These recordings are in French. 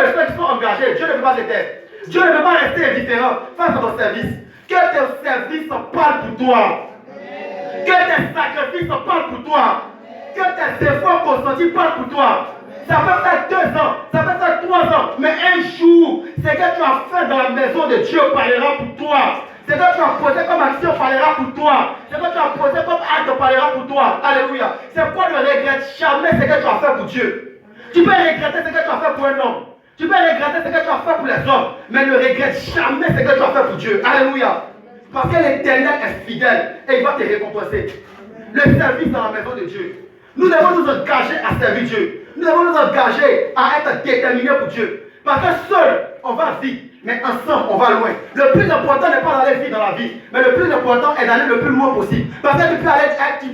de ceux qui sont engagés, Dieu ne peut pas se taire. Dieu ne peut pas rester indifférent face à ton service. Que tes services parlent pour toi. Que tes sacrifices parlent pour toi. Que tes efforts consentis parlent pour toi. Ça peut faire 2 ans, ça peut faire 3 ans, mais un jour, ce que tu as fait dans la maison de Dieu parlera pour toi. Ce que tu as posé comme action parlera pour toi. Ce que tu as posé comme acte parlera pour toi. Alléluia. C'est quoi ne regrette jamais ce que tu as fait pour Dieu. Tu peux regretter ce que tu as fait pour un homme. Tu peux regretter ce que tu as fait pour les hommes, mais ne regrette jamais ce que tu as fait pour Dieu. Alléluia. Parce que l'Éternel est fidèle et il va te récompenser. Le service dans la maison de Dieu. Nous devons nous engager à servir Dieu. Nous devons nous engager à être déterminés pour Dieu. Parce que seul, on va vite, mais ensemble, on va loin. Le plus important n'est pas d'aller vite dans la vie, mais le plus important est d'aller le plus loin possible. Parce que tu peux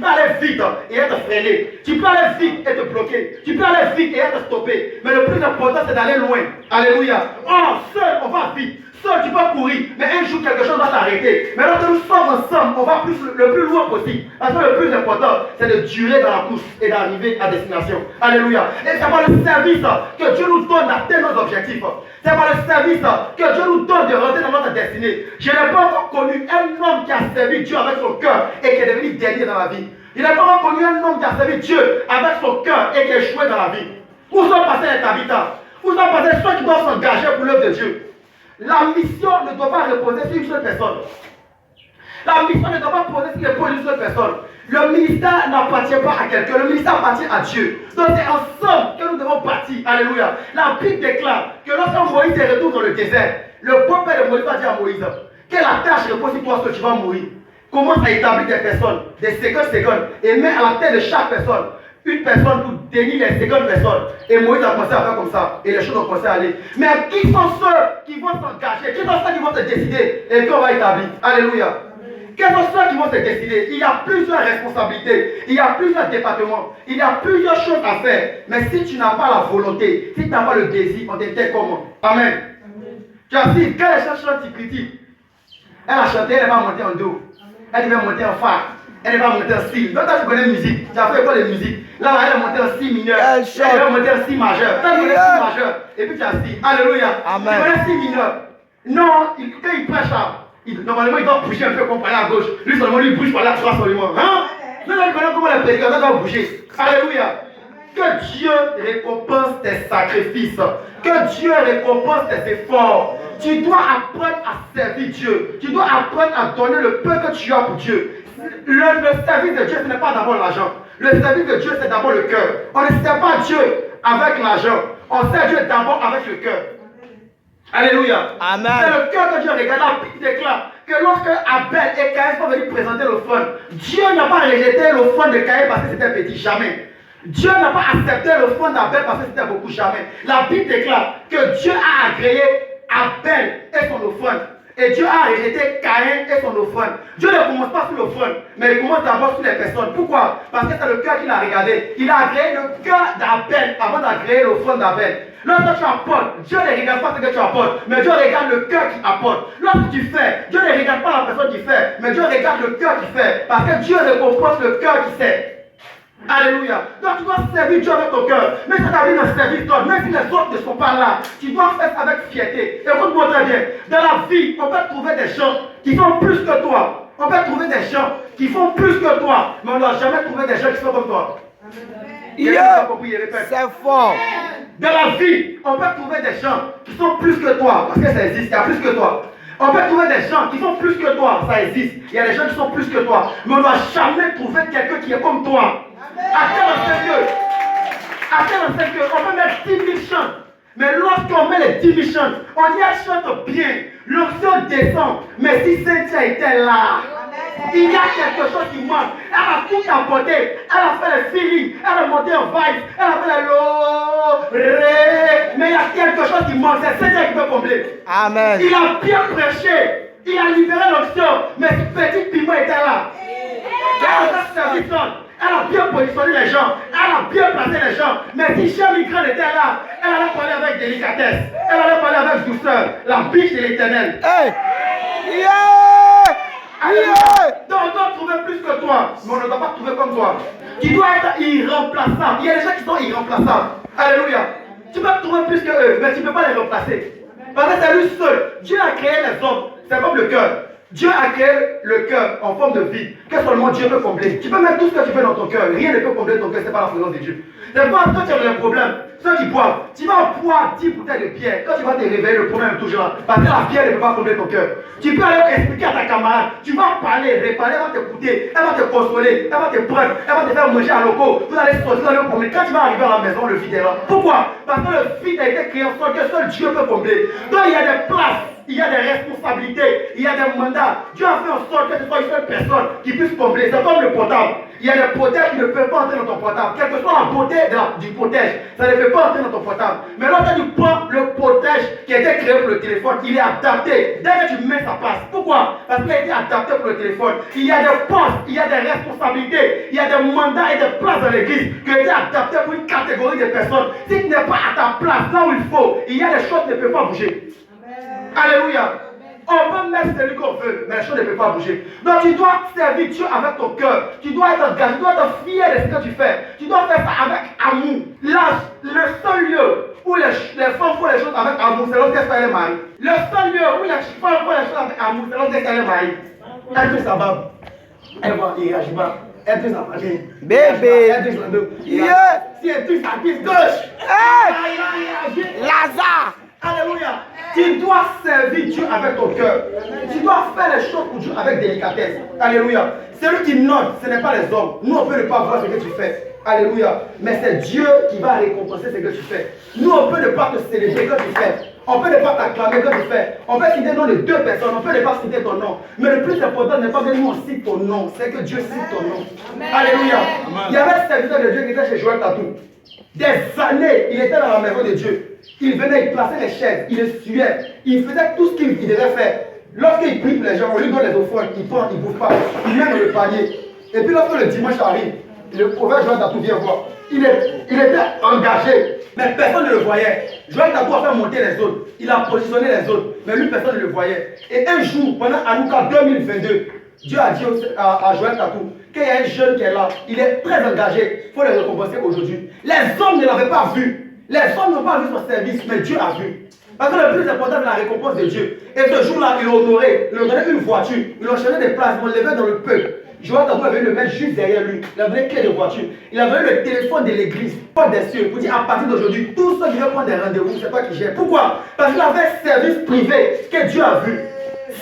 aller vite et être freiné. Tu peux aller vite et te bloquer. Tu peux aller vite et être stoppé. Mais le plus important, c'est d'aller loin. Alléluia. Oh, seul, on va vite. Seul, tu peux courir, mais un jour, quelque chose va t'arrêter. Mais lorsque nous sommes ensemble, on va le plus loin possible. Parce que le plus important, c'est de durer dans la course et d'arriver à destination. Alléluia. Et c'est par le service que Dieu nous donne d'atteindre nos objectifs. C'est par le service que Dieu nous donne de rentrer dans notre destinée. Je n'ai pas encore connu un homme qui a servi Dieu avec son cœur et qui est devenu dernier dans la vie. Je n'ai pas encore connu un homme qui a servi Dieu avec son cœur et qui a échoué dans la vie. Où sont passés les habitants? Où sont passés ceux qui doivent s'engager pour l'œuvre de Dieu? La mission ne doit pas reposer sur une seule personne. La mission ne doit pas reposer sur l'épaule d'une seule personne. Le ministère n'appartient pas à quelqu'un, le ministère appartient à Dieu. Donc c'est ensemble que nous devons partir. Alléluia. La Bible déclare que lorsque Moïse se retrouve dans le désert, le bon père de Moïse va dire à Moïse que la tâche repose sur toi, que tu vas mourir. Commence à établir des personnes, des secondes, et mets à la tête de chaque personne une personne pour dénier les secondes personnes. Et Moïse a commencé à faire comme ça. Et les choses ont commencé à aller. Mais qui sont ceux qui vont s'engager? Qui sont ceux qui vont se décider? Et qu'on va établir. Alléluia. Quels sont ceux qui vont se décider? Il y a plusieurs responsabilités. Il y a plusieurs départements. Il y a plusieurs choses à faire. Mais si tu n'as pas la volonté, si tu n'as pas le désir, on t'était comment? Amen. Tu as dit, quand les gens chantent, tu critiques. Elle a chanté, elle va monter en dos. Elle va monter en fa. Elle va monter en si. Donc, tu connais la musique. Tu as fait quoi de musique? Là, elle est montée en si mineur. Elle va monter en si majeur. Tu connais si majeur. Et puis tu as si. Alléluia. Amen. Tu connais si mineur. Non, quand il prêche là, normalement il doit bouger un peu comme par là à gauche. Lui seulement, lui bouge par là droit seulement. Hein? Non, non, il connaît comment les prédicateurs doivent bouger. Alléluia. Que Dieu récompense tes sacrifices. Que Dieu récompense tes efforts. Tu dois apprendre à servir Dieu. Tu dois apprendre à donner le peu que tu as pour Dieu. Le service de Dieu, ce n'est pas d'abord l'argent. Le service de Dieu, c'est d'abord le cœur. On ne sert pas Dieu avec l'argent. On sert Dieu d'abord avec le cœur. Alléluia. Amen. C'est le cœur que Dieu regarde. La Bible déclare que lorsque Abel et Caïn sont venus présenter l'offrande, Dieu n'a pas rejeté l'offrande de Caïn parce que c'était petit. Jamais. Dieu n'a pas accepté l'offrande d'Abel parce que c'était beaucoup. Jamais. La Bible déclare que Dieu a agréé Abel et son offrande. Et Dieu a rejeté Caïn et son offrande. Dieu ne commence pas sur l'offrande, mais il commence d'abord sur les personnes. Pourquoi? Parce que c'est le cœur qu'il a regardé. Il a agréé le cœur d'Abel avant d'agréer l'offrande d'Abel. Lorsque tu apportes, Dieu ne regarde pas ce que tu apportes, mais Dieu regarde le cœur qui apporte. Lorsque tu fais, Dieu ne regarde pas la personne qui fait, mais Dieu regarde le cœur qui fait. Parce que Dieu récompense le cœur qui sait. Alléluia. Donc tu dois servir Dieu avec ton cœur. Même si ta vie ne servit toi, même si les autres ne sont pas là, tu dois faire ça avec fierté. Écoute-moi très bien. Dans la vie, on peut trouver des gens qui font plus que toi. On peut trouver des gens qui font plus que toi, mais on ne doit jamais trouver des gens qui sont comme toi. C'est fort. Dans la vie, on peut trouver des gens qui sont plus que toi, parce que ça existe, il y a plus que toi. On peut trouver des gens qui sont plus que toi, ça existe. Il y a des gens qui sont plus que toi, mais on ne doit jamais trouver quelqu'un qui est comme toi. Attends un Seigneur, on peut mettre 10 000 chants, mais lorsqu'on met les 10 000 chants, on y chante bien, l'onction descend, mais si Cynthia était là, il y a quelque chose qui manque. Elle a tout apporté, elle a fait le feeling, elle a monté en vibe, elle a fait le lo, ré, mais il y a quelque chose qui manque, c'est Cynthia qui peut combler. Amen. Il a bien prêché, il a libéré l'onction, mais ce petit piment était là. Elle a bien positionné les gens, elle a bien placé les gens, mais si Cheikh Migran était là, elle allait parler avec délicatesse, elle allait parler avec douceur, la biche de l'Éternel. Hey! Yeah! Donc on doit trouver plus que toi, mais on ne doit pas trouver comme toi. Tu dois être irremplaçable. Il y a des gens qui sont irremplaçables. Alléluia. Tu peux trouver plus que eux, mais tu ne peux pas les remplacer. Parce que c'est lui seul. Dieu a créé les hommes. C'est comme le cœur. Dieu a créé le cœur en forme de vide, que seulement Dieu peut combler. Tu peux mettre tout ce que tu veux dans ton cœur, rien ne peut combler ton cœur, c'est pas la présence de Dieu. C'est pas quand tu as un problème, ceux qui boivent, tu vas boire 10 bouteilles de pierre, quand tu vas te réveiller, le problème est toujours là. Parce que la pierre ne peut pas combler ton cœur. Tu peux aller expliquer à ta camarade, tu vas parler, réparer, elle va t'écouter, elle va te consoler, elle va te prendre, elle va te faire manger à locaux, vous allez sortir, vous allez vous promener. Quand tu vas arriver à la maison, le vide est là. Pourquoi? Parce que le vide a été créé en sorte que seul Dieu peut combler. Donc il y a des places. Il y a des responsabilités, il y a des mandats. Dieu a fait en sorte que ce soit une seule personne qui puisse combler. C'est comme le portable. Il y a des protèges qui ne peuvent pas entrer dans ton portable. Quelle que soit la beauté du protège, ça ne peut pas entrer dans ton portable. Mais lorsque tu prends le protège qui a été créé pour le téléphone, il est adapté. Dès que tu mets, ça passe. Pourquoi? Parce qu'il a été adapté pour le téléphone. Il y a des postes, il y a des responsabilités, il y a des mandats et des places dans l'église qui ont été adaptés pour une catégorie de personnes. Si tu n'es pas à ta place, là où il faut, il y a des choses qui ne peuvent pas bouger. Alléluia. On peut mettre celui qu'on veut, mais les choses ne peuvent pas bouger. Donc tu dois servir Dieu avec ton cœur. Tu dois être engagé, tu dois être fier de ce que tu fais. Tu dois faire ça avec amour. Là, le seul lieu où les femmes font les choses avec amour, c'est lorsqu'elles sont les maris. Le seul lieu où les femmes font les choses avec amour, c'est lorsqu'elles sont les maris. Elle touche sa barbe. Elle va, il réagit pas. Elle touche sa barbe. Bébé. Elle touche la barbe. Si elle touche sa cuisse gauche, Lazare. Alléluia. Tu dois servir Dieu avec ton cœur. Tu dois faire les choses pour Dieu avec délicatesse. Alléluia. Celui qui note, ce n'est pas les hommes. Nous, on peut ne pas voir ce que tu fais. Alléluia. Mais c'est Dieu qui va récompenser ce que tu fais. Nous, on peut ne pas te célébrer quand tu fais. On peut ne pas t'acclamer quand tu fais. On peut citer le nom de deux personnes. On peut ne pas citer ton nom. Mais le plus important n'est pas que nous on cite ton nom. C'est que Dieu cite ton nom. Amen. Alléluia. Amen. Il y avait un serviteur de Dieu qui était chez Joël Tatou. Des années, il était dans la maison de Dieu. Il venait, il plaçait les chaises, il les suivait, il faisait tout ce qu'il devait faire. Lorsqu'il prie pour les gens, on lui donne les offrandes, il prend, il ne bouffe pas, il met dans le panier. Et puis lorsque le dimanche arrive, le prophète Joël Tatou vient voir. Il était engagé, mais personne ne le voyait. Joël Tatou a fait monter les autres, il a positionné les autres, mais lui personne ne le voyait. Et un jour, pendant Hanouka 2022, Dieu a dit à Joël Tatou qu'il y a un jeune qui est là, il est très engagé, il faut le récompenser aujourd'hui. Les hommes ne l'avaient pas vu. Les hommes n'ont pas vu son service, mais Dieu a vu. Parce que le plus important, c'est la récompense de Dieu. Et ce jour-là, il a honoré, il a donné une voiture, il a enchaîné des places, il l'a levé dans le peuple. Joël Tatou avait le mettre juste derrière lui. Il a donné clé de voiture. Il a donné le téléphone de l'église, porte des cieux, pour dire à partir d'aujourd'hui, tous ceux qui veulent prendre des rendez-vous, c'est toi qui gères. Pourquoi? Parce qu'il avait un service privé que Dieu a vu.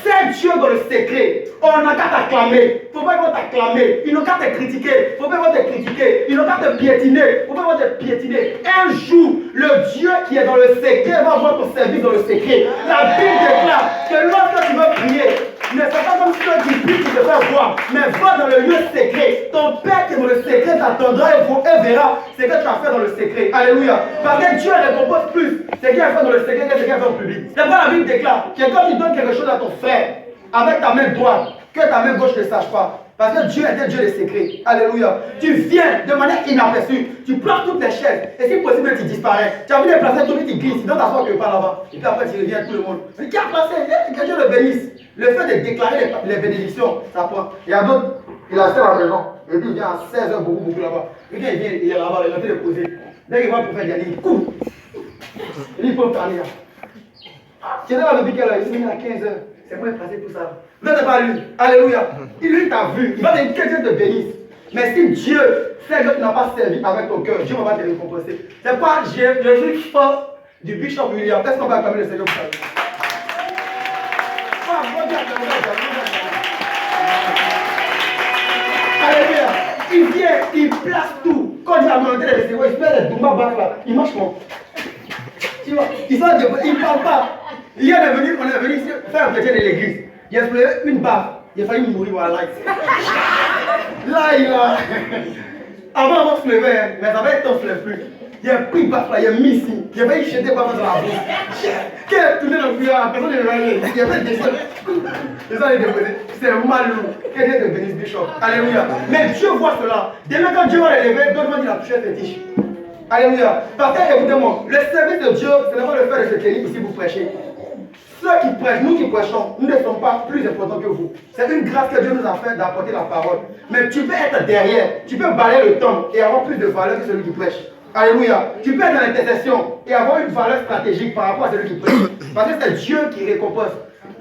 C'est Dieu dans le secret. On n'a qu'à t'acclamer. Il ne faut pas t'acclamer. Ils n'ont qu'à te critiquer. Il ne faut pas te critiquer. Ils n'ont qu'à te piétiner. Il ne faut pas te piétiner. Un jour, le Dieu qui est dans le secret va voir ton service dans le secret. La Bible déclare que lorsque tu veux prier, ne fais pas comme ceux qui prient qui te font voir, mais va dans le lieu secret. Ton Père qui est dans le secret t'attendra et verra ce que tu as fait dans le secret. Alléluia. Parce que Dieu récompense plus ce qu'il a fait dans le secret que ce qu'il a fait en public. C'est pourquoi la Bible déclare que quand tu donnes quelque chose à ton frère avec ta main droite, que ta main gauche ne sache pas. Parce que Dieu est un Dieu des secrets. Alléluia. Tu viens de manière inaperçue. Tu prends toutes tes chaises. Et si possible, tu disparais. Tu as vu les placer, tout le monde qui glisse. Tu dois t'asseoir quelque part là-bas. Et puis après, tu reviens tout le monde. Mais qui a placé? Que Dieu le bénisse. Le fait de déclarer les bénédictions, ça prend. Il y a d'autres, il a fait à la maison. Et puis il vient à 16h, beaucoup là-bas. Et quand il vient, il est là-bas, il a fait le poser. Dès qu'il va pour faire gagner, il court. Et il peut parler là. Tu es là depuis quelle heure? Il s'est mis à 15h. C'est moi qui ai passé tout ça. Vous n'êtes pas lui. Alléluia. Lui t'a vu. Il va te dire que Dieu te bénisse. Mais si Dieu sait que tu n'as pas servi avec ton cœur, Dieu va te récompenser. C'est pourquoi je suis fort du Bishop William. Est-ce qu'on va acclamer le Seigneur pour ça? Alléluia. Il vient, il place tout. Quand il a demandé les recevoir, il fait les doumas bacs là. Il marche comment? Tu vois, il ne parle pas. Hier, on est venu faire un chrétien de l'église. Il a soulevé une baffe. Il a failli mourir voilà. Là, il a. Avant de se lever, mais ça va être on ne se lève plus. Il a pris une baffe là, il a mis ici. Il a failli jeter baffe dans la bouche. Qui a tourné dans le couloir, la personne est réveillée. Il a fait descendre. Les gens les déposer. C'est mal lourd. Que Dieu te bénisse, Bishop. Alléluia. Mais Dieu voit cela. Demain, quand Dieu va les lever, d'autres vont dire la touche fétiche. Alléluia. Parce que, écoutez-moi, le service de Dieu, ce n'est pas le fait de se tenir ici pour prêcher. Ceux qui prêchent, nous qui prêchons, nous ne sommes pas plus importants que vous. C'est une grâce que Dieu nous a fait d'apporter la parole. Mais tu peux être derrière, tu peux balayer le temps et avoir plus de valeur que celui qui prêche. Alléluia. Tu peux être dans l'intercession et avoir une valeur stratégique par rapport à celui qui prie. Parce que c'est Dieu qui récompense.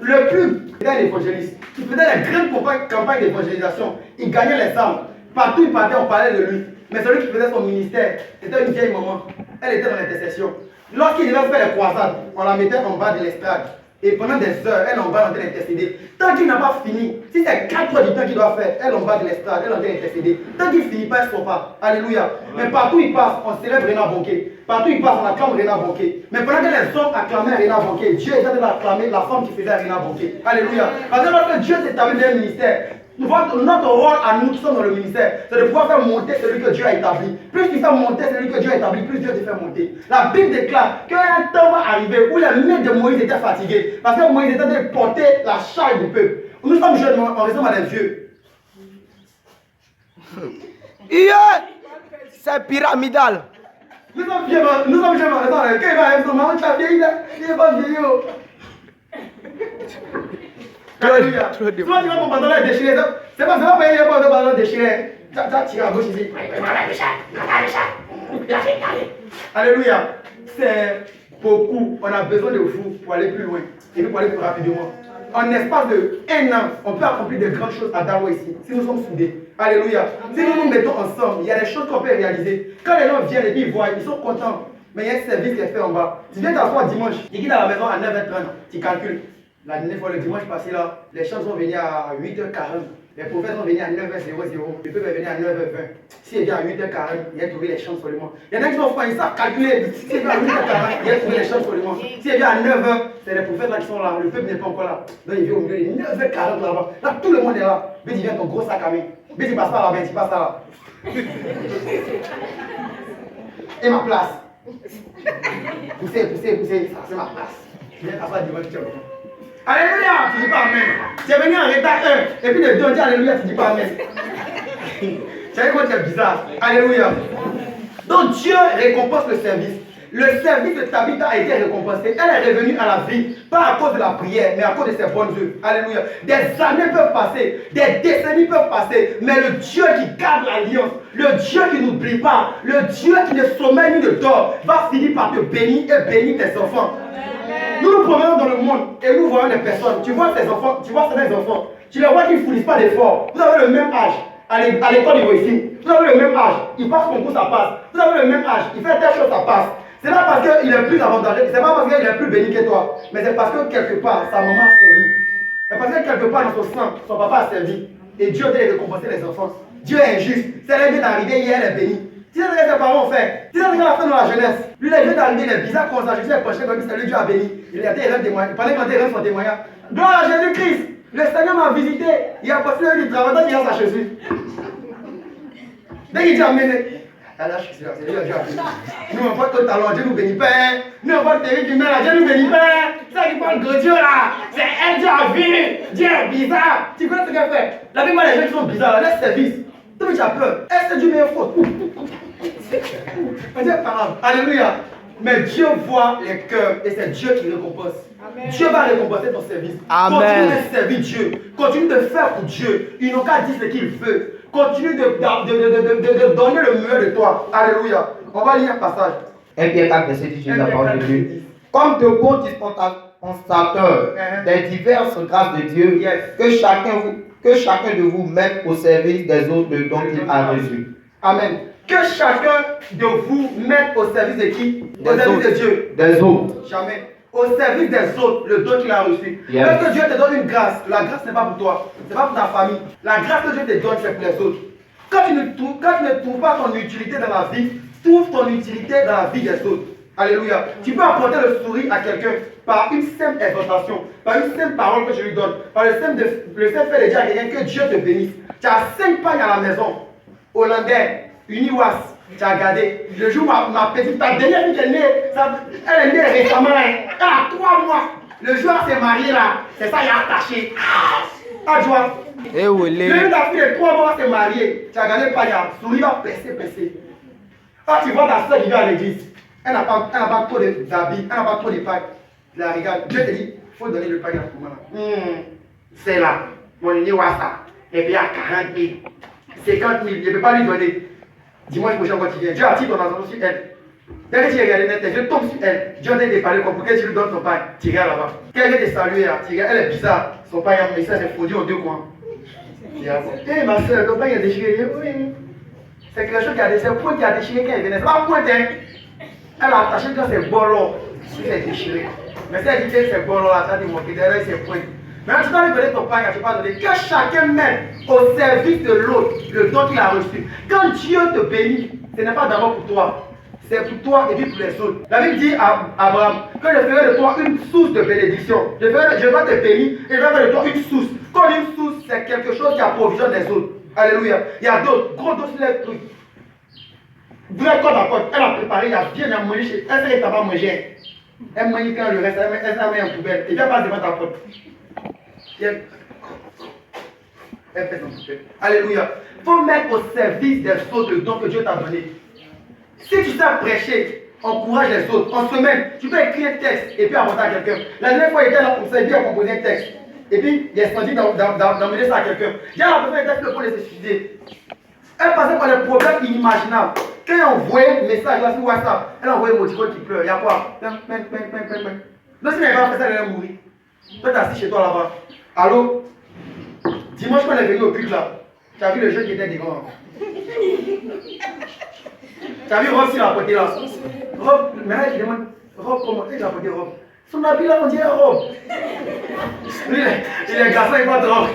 Le plus grand évangéliste, il faisait la grande campagne d'évangélisation. Il gagnait les âmes. Partout où il partait, on parlait de lui. Mais celui qui faisait son ministère, c'était une vieille maman. Elle était dans l'intercession. Lorsqu'il devait faire les croisades, on la mettait en bas de l'estrade. Et pendant des heures, elle en bas en train d'intercéder. Tant qu'il n'a pas fini, si c'est 4 heures du temps qu'il doit faire, elle en bas de l'estrade, elle en train d'intercéder. Tant qu'il ne finit pas, elle ne sort pas. Alléluia. Mais partout où il passe, on célèbre Réna Bonquet. Partout où il passe, on acclame Réna Bonquet. Mais pendant que les hommes acclamaient Réna Bonquet, Dieu est en train d'acclamer la femme qui faisait Réna Bonquet. Alléluia. Parce que lorsque Dieu s'établit dans le ministère, notre rôle à nous qui sommes dans le ministère, c'est de pouvoir faire monter celui que Dieu a établi. Plus tu fais monter celui que Dieu a établi, plus Dieu te fait monter. La Bible déclare qu'un temps va arriver où les mains de Moïse étaient fatiguées. Parce que Moïse était en train de porter la charge du peuple. Nous sommes jeunes, on ressemble à des vieux. C'est pyramidal. Nous sommes vieux, nous sommes jeunes, on ressemble à des vieux. Quand il va être maman, tu as vieilli, il n'est pas vieillot. Alléluia. Souvent tu vois ton pantalon est déchiré. C'est pas parce qu'il n'y a pas de pantalon déchiré. Tu as tiré à gauche ici. Alléluia. C'est beaucoup. On a besoin de vous pour aller plus loin et pour aller plus rapidement. En l'espace de 1 an, on peut accomplir de grandes choses à Dawa ici, si nous sommes soudés. Alléluia. Si nous nous mettons ensemble, il y a des choses qu'on peut réaliser. Quand les gens viennent et puis ils voient, ils sont contents. Mais il y a un service qui est fait en bas. Tu viens t'asseoir dimanche, tu quittes à la maison à 9h30, tu calcules. La dernière fois, le dimanche passé, là, les chants sont venus à 8h40. Les prophètes sont venus à 9h00. Le peuple est venu à 9h20. S'il vient à 8h40, il a trouvé les chants seulement. Il y en a qui sont froids, ils savent calculer. S'il vient à 8h40, il a trouvé les chants seulement. S'il vient à 9h, c'est les prophètes là qui sont là. Le peuple n'est pas encore là. Donc il vient au milieu de 9h40 là-bas. Là, tout le monde est là. Mais il vient ton gros sac à main. Mais tu passes pas là-bas, tu passes là. Et ma place. Poussez, ça c'est ma place. Je viens t'asseoir dimanche, tu vois. Alléluia, tu dis pas Amen. Tu es venu en retard 1, et puis de 2, on dit Alléluia, tu dis pas Amen. Tu sais comment tu es bizarre. Alléluia. Donc Dieu récompense le service. Le service de Tabitha a été récompensé. Elle est revenue à la vie, pas à cause de la prière, mais à cause de ses bonnes œuvres. Alléluia. Des années peuvent passer, des décennies peuvent passer, mais le Dieu qui garde l'alliance, le Dieu qui n'oublie pas, le Dieu qui ne sommeille ni ne dort, va finir par te bénir et bénir tes enfants. Nous nous promenons dans le monde et nous voyons des personnes. Tu vois ces enfants, tu vois certains enfants, tu les vois qu'ils ne fournissent pas d'efforts. Vous avez le même âge à l'école, ils vont ici. Vous avez le même âge, il passe concours, ça passe. Vous avez le même âge, il fait telle chose, ça passe. C'est pas parce qu'il est plus avantageux, c'est pas parce qu'il est plus béni que toi, mais c'est parce que quelque part, sa maman a servi. C'est parce que quelque part dans son sang, son papa a servi. Et Dieu doit récompenser les enfants. Dieu est injuste. C'est là vient d'arriver, hier, elle est bénie. Tu sais ce que ses parents ont fait. Tu sais ce qu'elle a fait dans la jeunesse. Lui, il vient d'arriver, il est bizarre comme ça. Jésus est penché comme ça, lui, Dieu a béni. Il a été un témoignage. Il fallait qu'il ait son témoignage. Gloire à Jésus-Christ. Le Seigneur m'a visité. Il a passé du travail, il a sa Jésus. Dès qu'il dit Amen, là, je suis sûr, c'est Dieu a béni. Nous, on voit ton talent, Dieu nous bénit pas. Nous, on voit tes qui met là, Dieu nous bénit pas. C'est ça qui parle de Dieu là. C'est elle, Dieu a vu. Dieu est bizarre. Tu connais ce qu'elle fait? La Bible, les gens qui sont bizarres, là, laisse service. Toi, tu as peur. Est-ce que Dieu met un faute? Alléluia. Mais Dieu voit les cœurs et c'est Dieu qui récompense. Amen. Dieu va récompenser ton service. Amen. Continue de servir Dieu. Continue de faire pour Dieu. Il n'a qu'à dire ce qu'il veut. Continue de donner le meilleur de toi. Alléluia. On va lire un passage. 1 Pierre 4, verset 10, la parole de Dieu. Comme de bons dispensateurs des diverses grâces de Dieu, que chacun de vous mette au service des autres le don qu'il a reçu. Amen. Que chacun de vous mette au service de qui? Au service de Dieu. Des autres. Jamais. Au service des autres, le don qu'il a reçu. Parce que Dieu te donne une grâce, la grâce n'est pas pour toi, c'est pas pour ta famille. La grâce que Dieu te donne, c'est pour les autres. Quand tu ne trouves pas ton utilité dans la vie, trouve ton utilité dans la vie des autres. Alléluia. Tu peux apporter le sourire à quelqu'un par une simple exhortation, par une simple parole que je lui donne, par le simple fait de dire à quelqu'un que Dieu te bénisse. Tu as 5 pagnes à la maison, hollandais, uniwas, tu as regardé. Le jour où ma petite, ta dernière fille est née, elle est née récemment, elle a 3 mois. Le jour où elle s'est mariée là, c'est ça, il a attaché. Ah, tu vois. Le jour où ta fille de 3 mois s'est mariée, tu as regardé pas, il y a sourire, va percer. Ah, tu vois ta soeur qui vient à l'église. Elle n'a pas trop d'habits, elle n'a pas trop de pagnes. Je la regarde. Dieu te dit, il faut donner le pagne à tout le monde. C'est là, mon uniwas ça. Et puis il y a 40 000, 50 000, je ne peux pas lui donner. Dimanche prochain, quand tu viens, Dieu attire ton attention sur elle. Dès que tu regardes net, tes yeux tombent sur elle. Dieu t'a parlé comme pour que tu lui donnes son pain. Tu regardes là-bas. Quelqu'un te salue, tu regardes, elle est bizarre. Son pain, mais ça, c'est fondu en deux coins. Eh ma soeur, ton pain est déchiré. Oui. C'est quelque chose qui a déchiré. C'est le point qui a déchiré quand il venait. C'est pas un point, hein. Elle a attaché dans ses bolos. Il est déchiré. Mais si elle dit que c'est bolos là, ça dit mon derrière ses points. Maintenant, tu dois lui donner ton pain, tu vas donner. Que chacun mette au service de l'autre le don qu'il a reçu. Quand Dieu te bénit, ce n'est pas d'abord pour toi. C'est pour toi et puis pour les autres. La Bible dit à Abraham que je ferai de toi une source de bénédiction. Je vais te bénir et je vais faire de toi une source. Comme une source, c'est quelque chose qui approvisionne les autres. Alléluia. Il y a d'autres, gros dossiers, les trucs. Vrai code à code. Elle a préparé, il a bien à manger chez elle. Elle ne pas manger. Elle mange quand le reste, elle s'en met en poubelle. Et puis elle passe devant ta porte. Elle fait son poubelle. Alléluia. Il faut mettre au service des autres le don que Dieu t'a donné. Si tu sais prêcher, encourage les autres. En semaine, tu peux écrire un texte et puis apporter à quelqu'un. La dernière fois, il était là pour ça, il a composé un texte. Et puis, il est sorti d'emmener ça à quelqu'un. Il a apporté un texte pour les suicider. Elle passait par des problèmes inimaginables. Quand elle envoyait un message là sur WhatsApp, elle a envoyé un motivo qui pleure. Il y a quoi? Donc, si elle n'avait pas fait ça, elle allait mourir. Toi, tu es assis chez toi là-bas. Allô? Dimanche, quand elle est venue au culte là, tu as vu le jeune qui était devant. Tu as vu Rob sur la côté là. Rob, maintenant je demande, Rob, comment est-ce qu'il a porté Rob? Son habit là, on dirait Rob. Il est garçon, il va de Rob.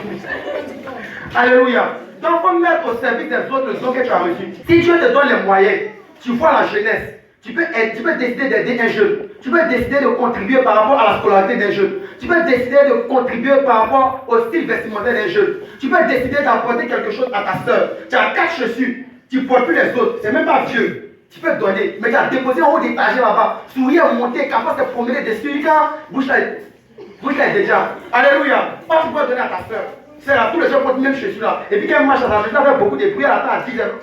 Alléluia. Donc, il faut mettre au service des autres le don que tu as reçu. Si Dieu te donne les moyens, tu vois la jeunesse, tu peux décider d'aider un jeune. Tu peux décider de contribuer par rapport à la scolarité des jeunes. Tu peux décider de contribuer par rapport au style vestimentaire des jeunes. Tu peux décider d'apporter quelque chose à ta soeur. Tu as 4 chaussures, tu ne portes plus les autres. C'est même pas vieux. Tu peux donner, mais tu as déposé en haut d'étagère là-bas. Sourire, monter, capable de promener dessus. Quand bouche là est déjà. Alléluia. Pas tu peux donner à ta soeur. C'est là, tous les gens portent même chaussures là. Et puis quand elle marche à sa maison, elle fait beaucoup de bruit, elle attend à 10 heures.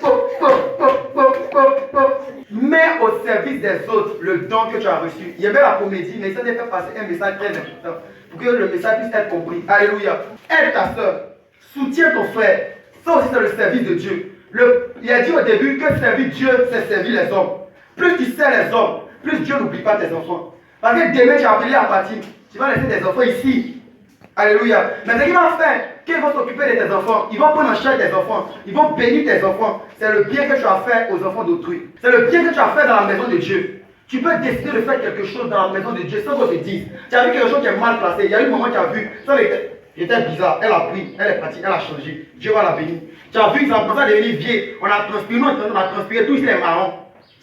Mets au service des autres le don que tu as reçu. Il y avait la comédie, mais ça devait faire passer un message très important pour que le message puisse être compris. Alléluia. Aide ta soeur. Soutiens ton frère. Ça aussi, c'est le service de Dieu. Il a dit au début que servir Dieu, c'est servir les hommes. Plus tu sers les hommes, plus Dieu n'oublie pas tes enfants. Parce que demain, tu as appelé à partir. Tu vas laisser tes enfants ici. Alléluia. Mais ce qu'il va faire, qu'ils vont s'occuper de tes enfants, ils vont prendre en charge tes enfants, ils vont bénir tes enfants. C'est le bien que tu as fait aux enfants d'autrui. C'est le bien que tu as fait dans la maison de Dieu. Tu peux décider de faire quelque chose dans la maison de Dieu sans qu'on te dise. Tu as vu quelque chose qui est mal placé. Il y a eu un moment qui a vu, ça était bizarre. Elle a pris, elle est partie, elle a changé. Dieu va la bénir. Tu as vu, ils ont commencé à devenir vieux. On a transpiré tous les marrons.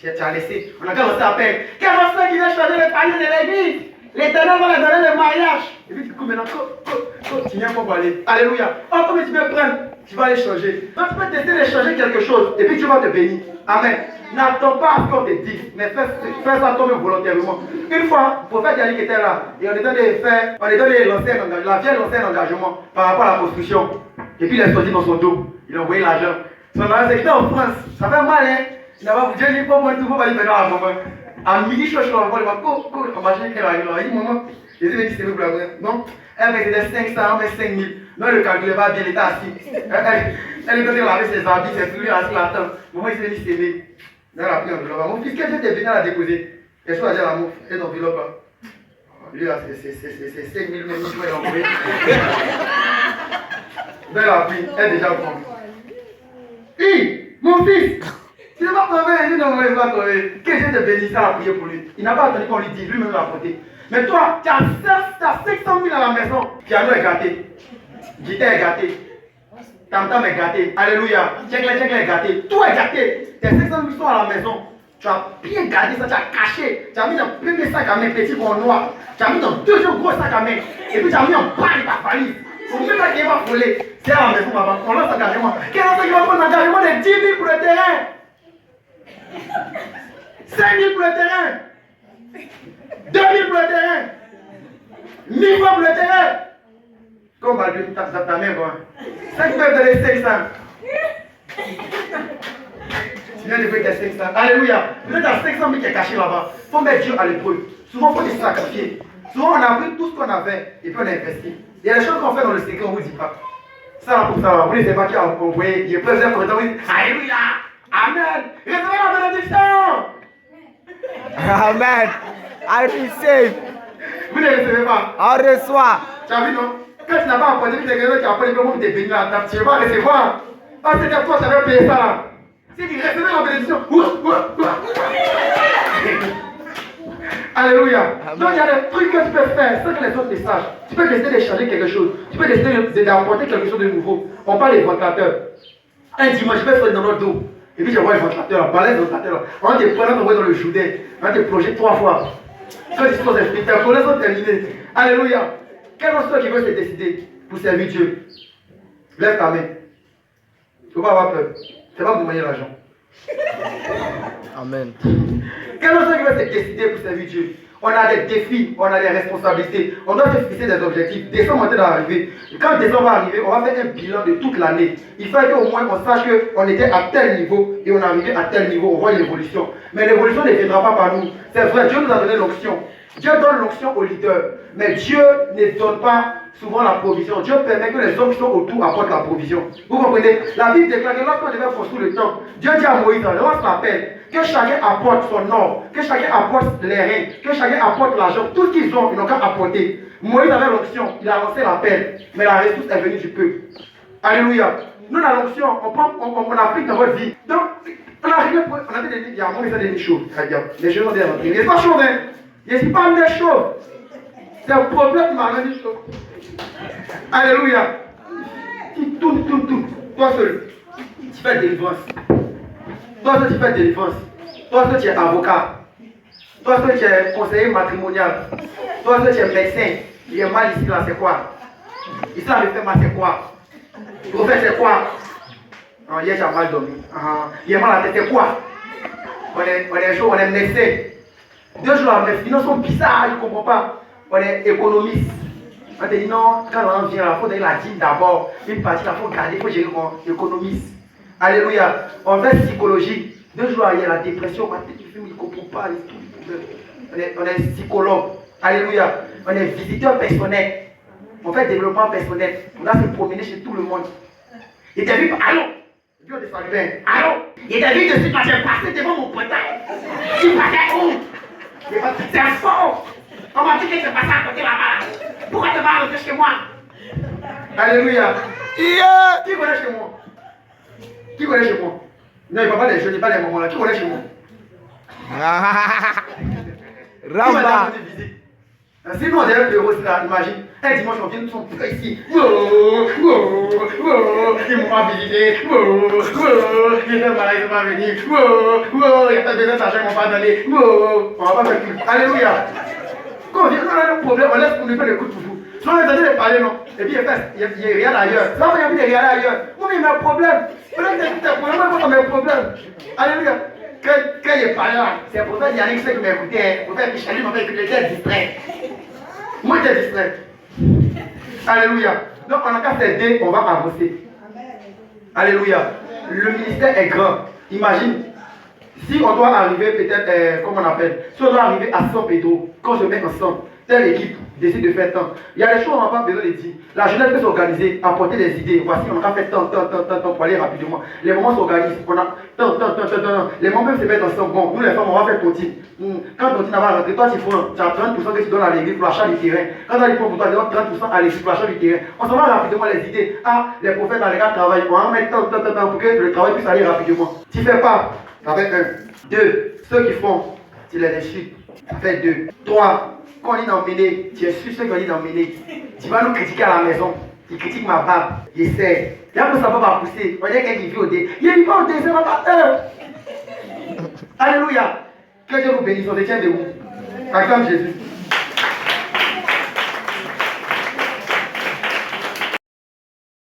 Tu as laissé. On a commencé à peine. Quelle personne qui vient changer les paliers de l'église? L'Éternel va leur donner le mariage. Et puis du coup, maintenant, tu viens pour aller. Alléluia. Oh, comment tu veux prendre? Tu vas aller changer. Donc, tu peux décider de changer quelque chose. Et puis, tu vas te bénir. Amen. N'attends pas à ce qu'on te dise, mais fais ça toi-même volontairement. Une fois, le prophète Yannick était là. Et on est dans de lancer un engagement par rapport à la construction. Et puis, il est sorti dans son dos. Il a envoyé l'argent. Son argent, c'était en France. Ça fait mal, hein? Il n'a pas voulu dire, pas moi, tout, faut pas lui faire à maman. À midi, je suis en train de voir, on va acheter qu'elle arrive là. Il dit, maman, je lui ai dit, c'est vous, non? Elle me disait 500, mais 5000. Non, le calcul va bien, il était assis. Elle est venue laver ses habits, ses souliers, assis là-dedans. Maman, il s'est dit, c'est lui. Elle a pris un enveloppe. Mon fils, qu'est-ce que tu es venu à la déposer? Qu'est-ce que tu as dit à l'amour? C'est une enveloppe là. Lui, là, c'est 5000, mais il faut l'envoyer. Elle a pris, elle est déjà prendre. Hé, mon fils! Tu n'as pas trouvé, il ne va pas trouver. Que Dieu te bénisse à prier pour lui. Il n'a pas attendu qu'on lui dise, lui-même l'a apporté. Mais toi, tu as 500 000 à la maison. Piano est gâté. Guitare est gâté. Tam-tam est gâté. Alléluia. Tchèque est gâté. Tout est gâté. Tes 500 000 sont à la maison. Tu as bien gardé ça, tu as caché. Tu as mis dans le premier sac à main, petit pour noir. Tu as mis dans le deuxième gros sac à main. Et puis tu as mis en bas de ta valise. Pour même pas qu'il va voler. C'est à la maison, papa. On lance l'engagement. Quel est ce qui va prendre l'engagement de 10 000 pour le terrain? 5 000 pour le terrain, 2 000 pour le terrain, 1 000 pour le terrain. Comme va dire ta mère, quoi. 5 peuvent donner 500. Tu viens de faire tes 500. Alléluia. Vous êtes à 500 000 qui est caché là-bas. Il faut mettre Dieu à l'épreuve. Souvent, il faut les sacrifier. Souvent, on a pris tout ce qu'on avait et puis on a investi. Il y a des choses qu'on fait dans le secret, on ne vous dit pas. Ça, là, pour ça, vous ne savez pas qui a envoyé. Il y a plusieurs commentaires, oui. Alléluia. Amen. Recevez la bénédiction. Amen. I receive. Vous ne recevez pas. On reçoit. Tu as vu, non? Quand tu n'as pas apporté, tu as quelqu'un qui a appelé comment tu es béni à la table. Tu ne vas pas recevoir. Parce que toi, tu avais payé ça là. Si tu recevais la bénédiction. Alléluia. Amen. Donc il y a des trucs que tu peux faire sans que les autres les sachent. Tu peux décider de changer quelque chose. Tu peux décider d'apporter quelque chose de nouveau. On parle des ventilateurs. Un dimanche, je vais faire dans notre dos. Et puis je vois le ventilateur, balai le ventilateur. On te prend, on t'envoie dans le Jourdain. On te projette 3 fois. Quand tu choses expliquées, tes problèmes sont terminés. Alléluia. Quel est celui qui veut se décider pour servir Dieu? Lève ta main. Il ne faut pas avoir peur. C'est pas pour demander l'argent. Amen. Quel est celui qui veut se décider pour servir Dieu? On a des défis, on a des responsabilités, on doit se fixer des objectifs. Décembre est d'arriver. Quand décembre va arriver, on va faire un bilan de toute l'année. Il faut qu'au moins on sache qu'on était à tel niveau et on est arrivé à tel niveau, on voit l'évolution. Mais l'évolution ne viendra pas par nous. C'est vrai, Dieu nous a donné l'onction. Dieu donne l'onction aux leaders. Mais Dieu ne donne pas souvent la provision. Dieu permet que les hommes qui sont autour apportent la provision. Vous comprenez? La Bible déclare que lorsqu'on devait construire le temple, Dieu dit à Moïse, lance l'appel, que chacun apporte son or, que chacun apporte les reins, que chacun apporte l'argent. Tout ce qu'ils ont, ils n'ont qu'à apporter. Moïse avait l'onction, il a lancé l'appel, mais la ressource est venue du peuple. Alléluia. Nous, la l'onction, on applique dans votre vie. Donc, on a dit, il y a un moment, il des choses. Les choses ont des rentrées. Il n'est pas chaud, hein. Je ne suis pas des choses. C'est un problème qui m'a rendu chaud. Alléluia. Tu tournes. Toi seul, tu fais délivrance. Toi seul, tu fais délivrance. Toi seul, tu es avocat. Toi seul, tu es conseiller matrimonial. Toi seul, tu es médecin. Il est mal ici, là, c'est quoi? Ici, là, le fait mal, c'est quoi? Le prophète, c'est quoi? Hier, j'ai mal dormi. Il est mal à la tête, c'est quoi? On est chaud, on est médecin. 2 jours là, mes finances sont bizarres, je ne comprends pas. On est économiste. On te dit non, quand on vient, il faut donner la dîme d'abord. Une partie, il faut garder, il faut gérer mon économiste. Alléluia. On fait psychologie. 2 jours, il y a la dépression, il ne comprend pas les problèmes. On est psychologue. Alléluia. On est visiteur personnel. On fait développement personnel. On doit se promener chez tout le monde. Il t'a vu, allô? Dieu te salue bien. Allô? Il t'a vu de suite, j'ai passé devant mon portail. Tu passais où? C'est faux! On m'a dit que tu passé à côté là-bas. Pourquoi tu vas rentrer chez moi? Alléluia. Qui connaît chez moi? Qui connaît chez moi? Non, il ne parle pas des jeunes, il parle des moments là. Qui connaît chez moi? Ramba. Sinon, on dirait que aussi là, imagine. Un dimanche, on vient, nous sommes tous ici. Ils m'ont pas visité. Ils sont malades, ils sont pas venus. Il y a pas besoin d'argent, ils m'ont pas donné. On va pas faire plus. Alléluia. Quand on vient, on a un problème, on laisse pour nous faire le coup de foufou. Si on est en train de parler, non. Et puis il y a rien ailleurs. Là, il y a rien ailleurs. Moi, il y a un problème. Peut-être que c'est un problème, moi, il y a un problème. Alléluia. Quand il est parlé là, c'est pour ça qu'il y a rien qui m'écoutait. Pour faire que Charlie m'avait écouté, j'étais distrait. Moi, j'étais distrait. Alléluia. Donc, on a qu'à s'aider, on va avancer. Alléluia. Le ministère est grand. Imagine, si on doit arriver peut-être, comment on appelle, si on doit arriver à 100 pédos, quand je mets ensemble, telle équipe décide de faire tant. Il y a des choses qu'on n'a pas besoin de dire. La jeunesse peut s'organiser, apporter des idées. Voici, on a fait tant pour aller rapidement. Les moments s'organisent. On a tant. Les moments peuvent se mettre ensemble. Bon, nous les femmes, on va faire tontine. Quand tontine va rentrer, toi tu prends, tu as 30% que tu donnes à l'église pour l'achat du terrain. Quand tu prends pour toi, tu donnes 30% à l'église pour l'achat du terrain. On s'en va rapidement les idées. Ah, les prophètes dans les gars travaillent. On va mettre tant pour que le travail puisse aller rapidement. Tu fais pas. Avec 1. 2. Ceux qui font, tu les insultes. Ça fait 2. 3. Quand on est emmené, tu es sûr ceux qu'on est emmené. Tu vas nous critiquer à la maison. Tu critiques ma barbe. J'essaie. Il y a que ça va pousser. On dirait quelqu'un qui vit au dé. Il vit pas au dé, c'est pas Alléluia. Que Dieu vous bénisse. On se tient debout. Acclame Jésus.